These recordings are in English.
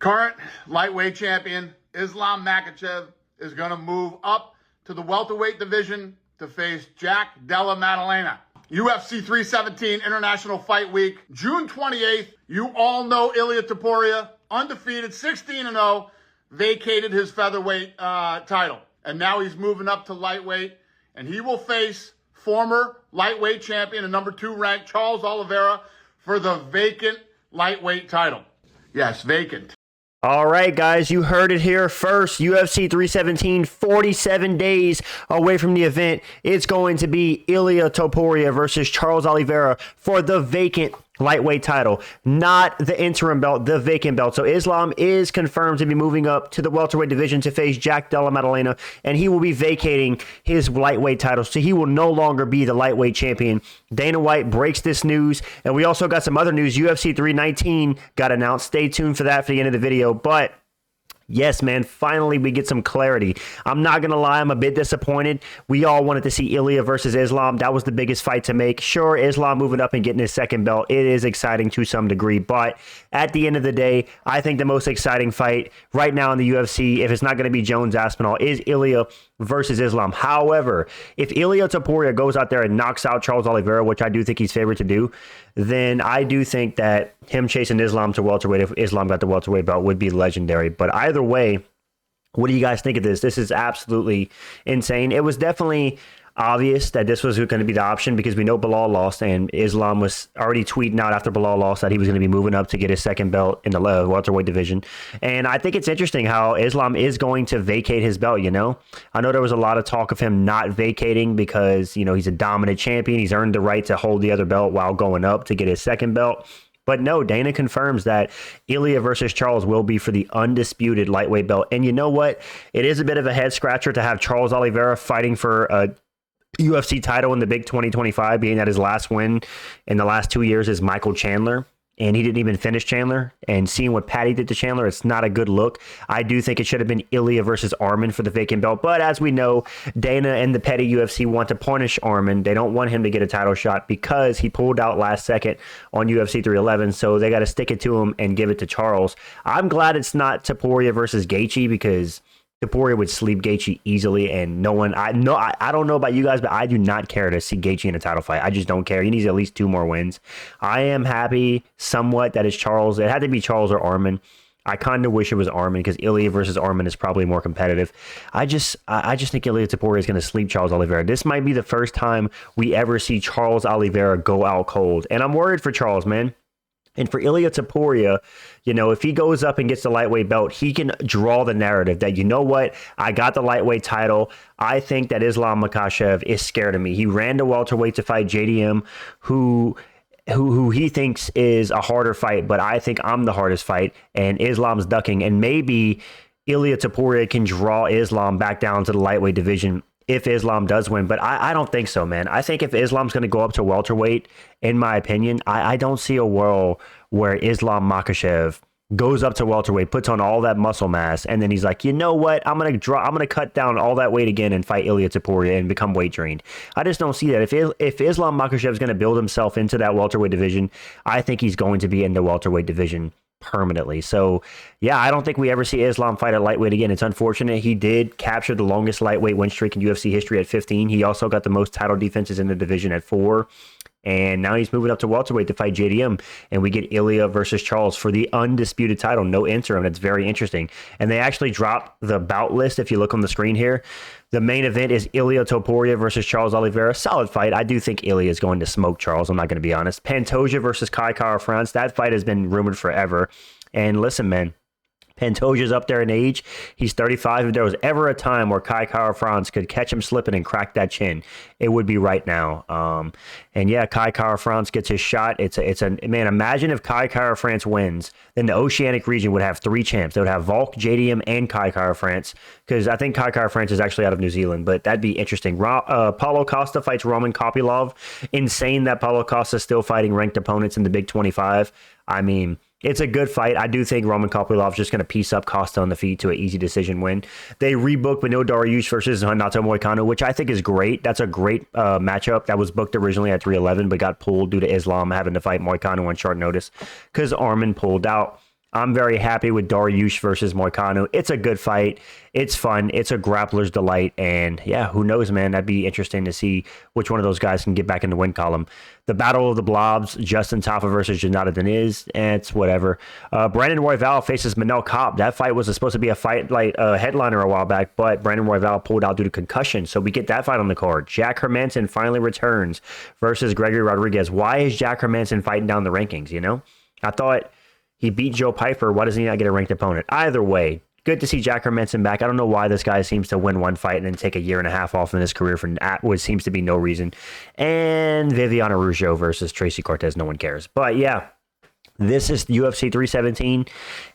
Current lightweight champion Islam Makhachev is going to move up to the welterweight division to face Jack Della Maddalena. UFC 317 International Fight Week, June 28th. You all know Ilia Topuria, undefeated, 16-0, vacated his featherweight title. And now he's moving up to lightweight, and he will face former lightweight champion and number 2 ranked Charles Oliveira for the vacant lightweight title. Yes, vacant. All right, guys, you heard it here first. UFC 317, 47 days away from the event. It's going to be Ilia Topuria versus Charles Oliveira for the vacant lightweight title, not the interim belt, the vacant belt. So Islam is confirmed to be moving up to the welterweight division to face Jack Della Maddalena, and he will be vacating his lightweight title. So he will no longer be the lightweight champion. Dana White breaks this news, and we also got some other news. UFC 319 got announced. Stay tuned for that for the end of the video, but yes, man, finally we get some clarity. I'm not going to lie, I'm a bit disappointed. We all wanted to see Ilia versus Islam. That was the biggest fight to make. Sure, Islam moving up and getting his second belt, it is exciting to some degree. But at the end of the day, I think the most exciting fight right now in the UFC, if it's not going to be Jones-Aspinall, is Ilia versus Islam. However, if Ilia Topuria goes out there and knocks out Charles Oliveira, which I do think he's favored to do, then I do think that him chasing Islam to welterweight, if Islam got the welterweight belt, would be legendary. But either way, what do you guys think of this? This is absolutely insane. It was definitely obvious that this was going to be the option because we know Bilal lost, and Islam was already tweeting out after Bilal lost that he was going to be moving up to get his second belt in the welterweight division. And I think it's interesting how Islam is going to vacate his belt, you know? I know there was a lot of talk of him not vacating because, you know, he's a dominant champion. He's earned the right to hold the other belt while going up to get his second belt. But no, Dana confirms that Ilia versus Charles will be for the undisputed lightweight belt. And you know what? It is a bit of a head scratcher to have Charles Oliveira fighting for a UFC title in the big 2025, being that his last win in the last 2 years is Michael Chandler, and he didn't even finish Chandler. And seeing what Patty did to Chandler, it's not a good look. I do think it should have been Ilia versus Arman for the vacant belt, but as we know, Dana and the petty UFC want to punish Arman. They don't want him to get a title shot because he pulled out last second on UFC 311, so they got to stick it to him and give it to Charles. I'm glad it's not Topuria versus Gaethje because Topuria would sleep Gaethje easily, and no one, I don't know about you guys, but I do not care to see Gaethje in a title fight. I just don't care. He needs at least 2 more wins. I am happy somewhat that it's Charles. It had to be Charles or Arman. I kind of wish it was Arman because Ilia versus Arman is probably more competitive. I just think Ilia Topuria is going to sleep Charles Oliveira. This might be the first time we ever see Charles Oliveira go out cold, and I'm worried for Charles, man. And for Ilia Topuria, you know, if he goes up and gets the lightweight belt, he can draw the narrative that, you know what, I got the lightweight title. I think that Islam Makhachev is scared of me. He ran to welterweight to fight JDM, who he thinks is a harder fight, but I think I'm the hardest fight, and Islam's ducking. And maybe Ilia Topuria can draw Islam back down to the lightweight division if Islam does win, but I don't think so, man. I think if Islam's going to go up to welterweight, in my opinion, I don't see a world where Islam Makhachev goes up to welterweight, puts on all that muscle mass, and then he's like, you know what? I'm gonna cut down all that weight again and fight Ilia Topuria and become weight drained. I just don't see that. If Islam Makhachev is going to build himself into that welterweight division, I think he's going to be in the welterweight division permanently. So yeah, I don't think we ever see Islam fight at lightweight again. It's unfortunate. He did capture the longest lightweight win streak in UFC history at 15. He also got the most title defenses in the division at 4. And now he's moving up to welterweight to fight JDM, and we get Ilia versus Charles for the undisputed title, no interim. That's very interesting. And they actually dropped the bout list if you look on the screen here. The main event is Ilia Topuria versus Charles Oliveira. Solid fight. I do think Ilia is going to smoke Charles. I'm not going to be honest. Pantoja versus Kai Kara-France. That fight has been rumored forever. And listen, man, Pantoja's up there in age. He's 35. If there was ever a time where Kai Kara-France could catch him slipping and crack that chin, it would be right now. And yeah, Kai Kara-France gets his shot. It's a man. Imagine if Kai Kara-France wins, then the Oceanic region would have 3 champs. They would have Volk, JDM, and Kai Kara-France, because I think Kai Kara-France is actually out of New Zealand, but that'd be interesting. Paulo Costa fights Roman Kopylov. Insane that Paulo Costa is still fighting ranked opponents in the Big 25. I mean, it's a good fight. I do think Roman Kopylov is just going to piece up Costa on the feet to an easy decision win. They rebooked Beneil Dariush versus Renato Moicano, which I think is great. That's a great matchup that was booked originally at 311, but got pulled due to Islam having to fight Moicano on short notice because Arman pulled out. I'm very happy with Dariush versus Moicano. It's a good fight. It's fun. It's a grappler's delight. And yeah, who knows, man? That'd be interesting to see which one of those guys can get back in the win column. The Battle of the Blobs, Justin Tafa versus Janata Deniz. It's whatever. Brandon Royval faces Manel Kape. That fight was supposed to be a fight like a headliner a while back, but Brandon Royval pulled out due to concussion. So we get that fight on the card. Jack Hermanson finally returns versus Gregory Rodriguez. Why is Jack Hermanson fighting down the rankings, you know? I thought he beat Joe Piper. Why does he not get a ranked opponent? Either way, good to see Jack Hermanson back. I don't know why this guy seems to win one fight and then take a year and a half off in his career for what seems to be no reason. And Viviana Rougeau versus Tracy Cortez. No one cares. But yeah, this is UFC 317.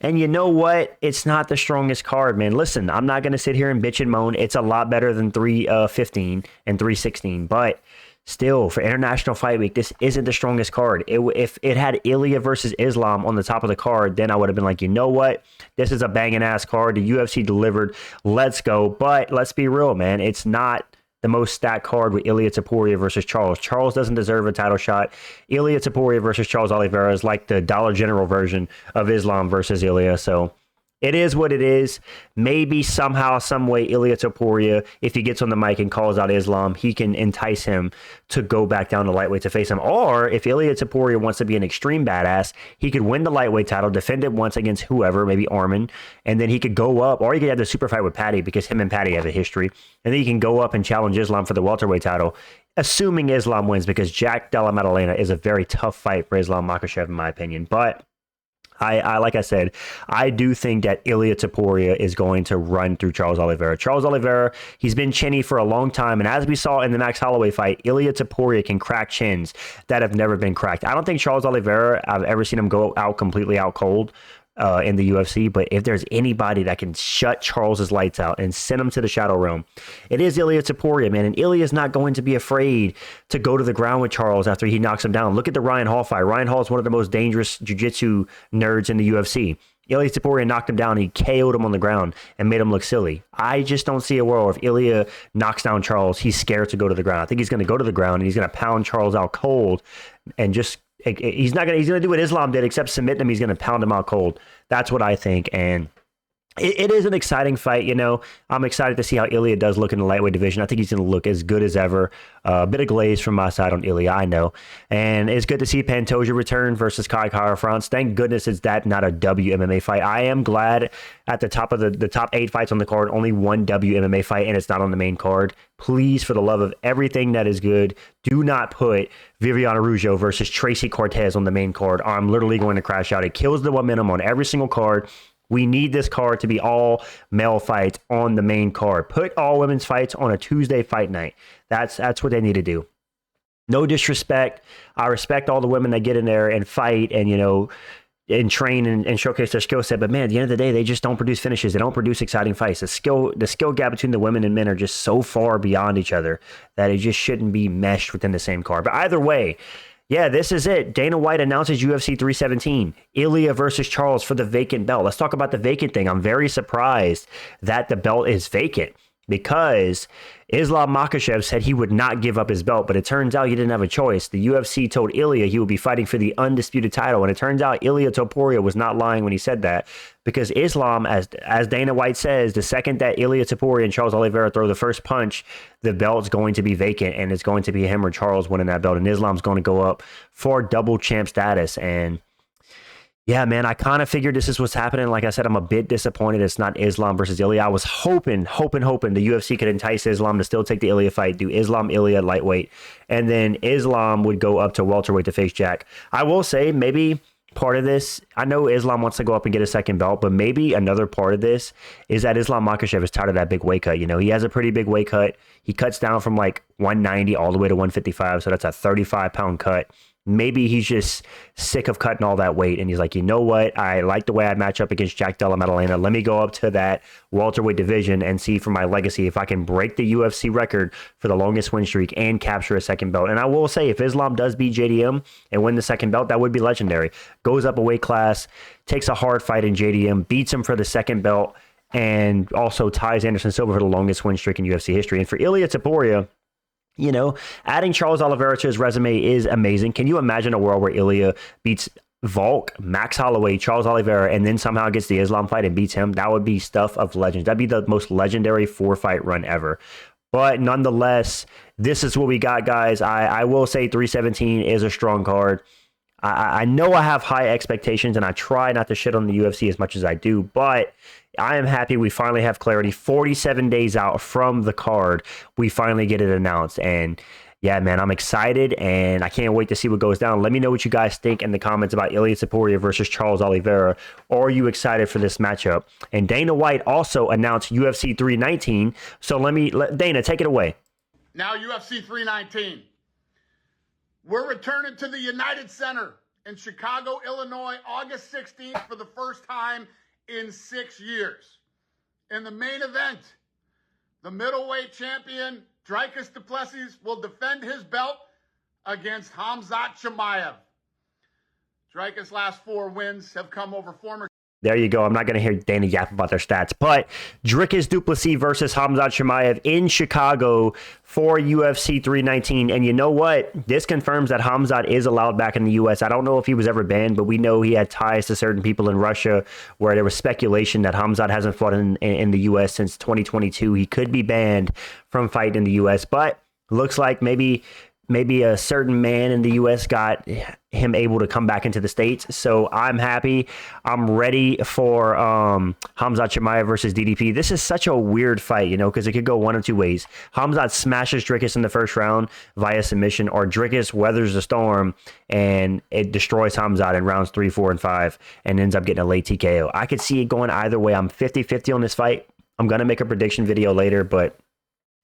And you know what? It's not the strongest card, man. Listen, I'm not going to sit here and bitch and moan. It's a lot better than 315 and 316. But still, for International Fight Week, this isn't the strongest card. If it had Ilia versus Islam on the top of the card, then I would have been like, you know what? This is a banging ass card. The UFC delivered. Let's go. But let's be real, man. It's not the most stacked card with Ilia Topuria versus Charles. Charles doesn't deserve a title shot. Ilia Topuria versus Charles Oliveira is like the Dollar General version of Islam versus Ilia. So it is what it is. Maybe somehow, some way, Ilia Topuria, if he gets on the mic and calls out Islam, he can entice him to go back down to lightweight to face him. Or if Ilia Topuria wants to be an extreme badass, he could win the lightweight title, defend it once against whoever, maybe Arman, and then he could go up, or he could have the super fight with Patty because him and Patty have a history, and then he can go up and challenge Islam for the welterweight title, assuming Islam wins, because Jack Della Maddalena is a very tough fight for Islam Makhachev, in my opinion. But I like I said, I do think that Ilia Topuria is going to run through Charles Oliveira. Charles Oliveira, he's been chinny for a long time, and as we saw in the Max Holloway fight, Ilia Topuria can crack chins that have never been cracked. I don't think Charles Oliveira, I've ever seen him go out completely out cold in the UFC, but if there's anybody that can shut Charles's lights out and send him to the shadow realm, it is Ilia Topuria, man. And Ilia is not going to be afraid to go to the ground with Charles after he knocks him down. Look at the Ryan Hall fight. Ryan Hall is one of the most dangerous jiu-jitsu nerds in the UFC. Ilia Topuria knocked him down. He KO'd him on the ground and made him look silly. I just don't see a world if Ilia knocks down Charles, he's scared to go to the ground. I think he's going to go to the ground and he's going to pound Charles out cold and just he's going to do what Islam did, except submit him. He's going to pound him out cold. That's what I think. And it is an exciting fight, you know. I'm excited to see how Ilia does look in the lightweight division. I think he's going to look as good as ever. A bit of glaze from my side on Ilia, I know. And it's good to see Pantoja return versus Kai Kara-France. Thank goodness it's that, not a WMMA fight. I am glad at the top of the top 8 fights on the card, only one WMMA fight, and it's not on the main card. Please, for the love of everything that is good, do not put Viviana Rougeau versus Tracy Cortez on the main card, or I'm literally going to crash out. It kills the momentum on every single card. We need this card to be all male fights on the main card. Put all women's fights on a Tuesday fight night. That's what they need to do. No disrespect. I respect all the women that get in there and fight and, you know, and train and showcase their skill set. But man, at the end of the day, they just don't produce finishes. They don't produce exciting fights. The skill gap between the women and men are just so far beyond each other that it just shouldn't be meshed within the same card. But either way, yeah, this is it. Dana White announces UFC 317, Ilia versus Charles for the vacant belt. Let's talk about the vacant thing. I'm very surprised that the belt is vacant because Islam Makhachev said he would not give up his belt, but it turns out he didn't have a choice. The UFC told Ilia he would be fighting for the undisputed title, and it turns out Ilia Topuria was not lying when he said that, because Islam, as Dana White says, the second that Ilia Topuria and Charles Oliveira throw the first punch, the belt's going to be vacant, and it's going to be him or Charles winning that belt, and Islam's going to go up for double champ status. And yeah, man, I kind of figured this is what's happening. Like I said, I'm a bit disappointed it's not Islam versus Ilia. I was hoping the UFC could entice Islam to still take the Ilia fight, do Islam, Ilia lightweight, and then Islam would go up to welterweight to face Jack. I will say maybe part of this, I know Islam wants to go up and get a second belt, but maybe another part of this is that Islam Makhachev is tired of that big weight cut. You know, he has a pretty big weight cut. He cuts down from like 190 all the way to 155, so that's a 35-pound cut. Maybe he's just sick of cutting all that weight, and he's like, you know what? I like the way I match up against Jack Della Maddalena. Let me go up to that welterweight division and see for my legacy if I can break the UFC record for the longest win streak and capture a second belt. And I will say, if Islam does beat JDM and win the second belt, that would be legendary. Goes up a weight class, takes a hard fight in JDM, beats him for the second belt, and also ties Anderson Silva for the longest win streak in UFC history. And for Ilia Topuria, you know, adding Charles Oliveira to his resume is amazing. Can you imagine a world where Ilia beats Volk, Max Holloway, Charles Oliveira, and then somehow gets the Islam fight and beats him, that would be stuff of legends. That'd be the most legendary 4-fight run ever. But nonetheless, this is what we got, guys. I will say 317 is a strong card. I know I have high expectations, and I try not to shit on the UFC as much as I do, but I am happy we finally have clarity. 47 days out from the card, we finally get it announced. And yeah, man, I'm excited, and I can't wait to see what goes down. Let me know what you guys think in the comments about Ilia Topuria versus Charles Oliveira. Are you excited for this matchup? And Dana White also announced UFC 319. So let Dana, take it away. Now UFC 319. We're returning to the United Center in Chicago, Illinois, August 16th for the first time in 6 years. In the main event, the middleweight champion, Dricus du Plessis, will defend his belt against Khamzat Chimaev. Dricus' last 4 wins have come over former... There you go. I'm not going to hear Dana yap about their stats, but Dricus du Plessis versus Khamzat Chimaev in Chicago for UFC 319. And you know what? This confirms that Khamzat is allowed back in the U.S. I don't know if he was ever banned, but we know he had ties to certain people in Russia where there was speculation that Khamzat hasn't fought in the U.S. since 2022. He could be banned from fighting in the U.S., but looks like maybe a certain man in the U.S. got him able to come back into the States. So I'm happy. I'm ready for Khamzat Chimaev versus DDP. This is such a weird fight, you know, because it could go one of two ways. Khamzat smashes Dricus in the first round via submission, or Dricus weathers the storm and it destroys Khamzat in rounds 3, 4, and 5 and ends up getting a late TKO. I could see it going either way. I'm 50-50 on this fight. I'm going to make a prediction video later, but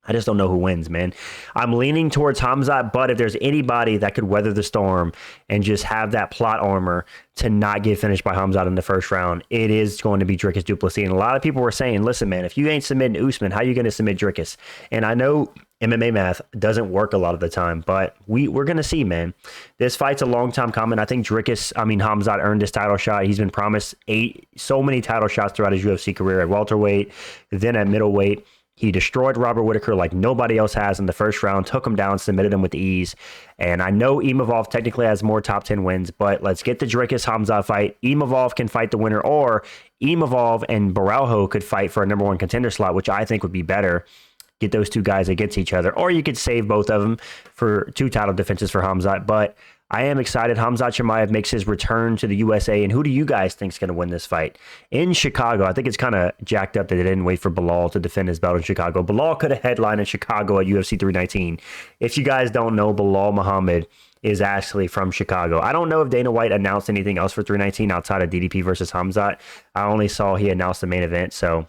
I just don't know who wins, man. I'm leaning towards Khamzat, but if there's anybody that could weather the storm and just have that plot armor to not get finished by Khamzat in the first round, it is going to be Dricus du Plessis. And a lot of people were saying, listen, man, if you ain't submitting Usman, how are you going to submit Dricus? And I know MMA math doesn't work a lot of the time, but we're going to see, man. This fight's a long time coming. I think Khamzat earned his title shot. He's been promised so many title shots throughout his UFC career at welterweight, then at middleweight. He destroyed Robert Whittaker like nobody else has in the first round, took him down, submitted him with ease. And I know Imavov technically has more top 10 wins, but let's get the Dricus-Khamzat fight. Imavov can fight the winner, or Imavov and Baralho could fight for a number 1 contender slot, which I think would be better. Get those two guys against each other, or you could save both of them for 2 title defenses for Khamzat. But I am excited. Khamzat Chimaev makes his return to the USA. And who do you guys think is going to win this fight? In Chicago, I think it's kind of jacked up that they didn't wait for Bilal to defend his belt in Chicago. Bilal could have headlined in Chicago at UFC 319. If you guys don't know, Bilal Muhammad is actually from Chicago. I don't know if Dana White announced anything else for 319 outside of DDP versus Khamzat. I only saw he announced the main event, so...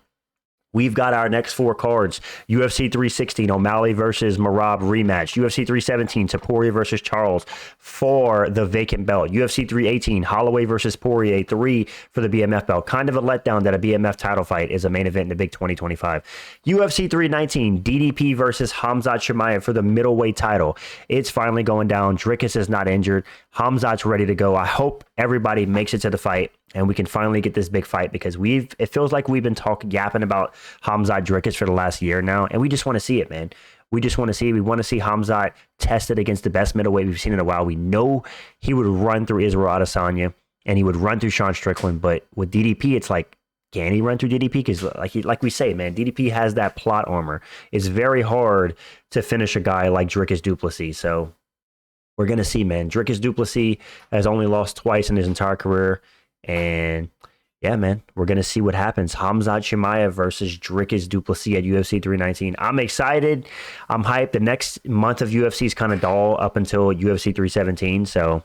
We've got our next 4 cards. UFC 316, O'Malley versus Merab rematch. UFC 317, Topuria versus Charles for the vacant belt. UFC 318, Holloway versus Poirier, 3 for the BMF belt. Kind of a letdown that a BMF title fight is a main event in the big 2025. UFC 319, DDP versus Khamzat Chimaev for the middleweight title. It's finally going down. Dricus is not injured. Khamzat's ready to go. I hope everybody makes it to the fight and we can finally get this big fight, because it feels like we've been yapping about Khamzat Dricus for the last year now, and we just want to see it, man. We just want to see it. We want to see Khamzat tested against the best middleweight we've seen in a while. We know he would run through Israel Adesanya and he would run through Sean Strickland, but with DDP, it's like, can he run through DDP? Because like we say, man, DDP has that plot armor. It's very hard to finish a guy like Dricus du Plessis. So we're going to see, man. Dricus du Plessis has only lost twice in his entire career. And yeah, man, we're going to see what happens. Khamzat Chimaev versus Dricus du Plessis at UFC 319. I'm excited. I'm hyped. The next month of UFC is kind of dull up until UFC 317. So,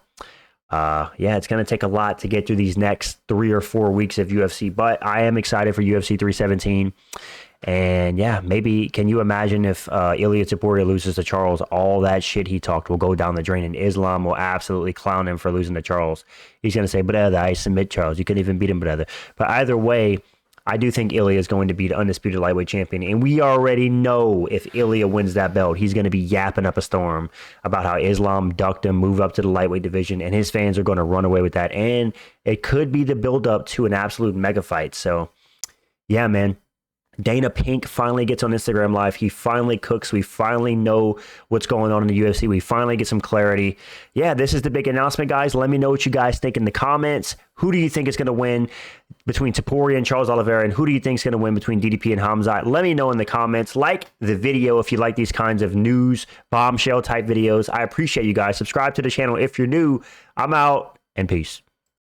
yeah, it's going to take a lot to get through these next 3 or 4 weeks of UFC. But I am excited for UFC 317. And yeah, maybe, can you imagine if Ilia Topuria loses to Charles, all that shit he talked will go down the drain, and Islam will absolutely clown him for losing to Charles. He's going to say, brother, I submit Charles. You couldn't even beat him, brother. But either way, I do think Ilia is going to be the undisputed lightweight champion. And we already know if Ilia wins that belt, he's going to be yapping up a storm about how Islam ducked him, move up to the lightweight division, and his fans are going to run away with that. And it could be the build-up to an absolute mega fight. So, yeah, man. Dana Pink finally gets on Instagram Live. He finally cooks. We finally know what's going on in the UFC. We finally get some clarity. Yeah, this is the big announcement, guys. Let me know what you guys think in the comments. Who do you think is going to win between Topuria and Charles Oliveira? And who do you think is going to win between DDP and Hamzat? Let me know in the comments. Like the video if you like these kinds of news, bombshell type videos. I appreciate you guys. Subscribe to the channel if you're new. I'm out, and peace.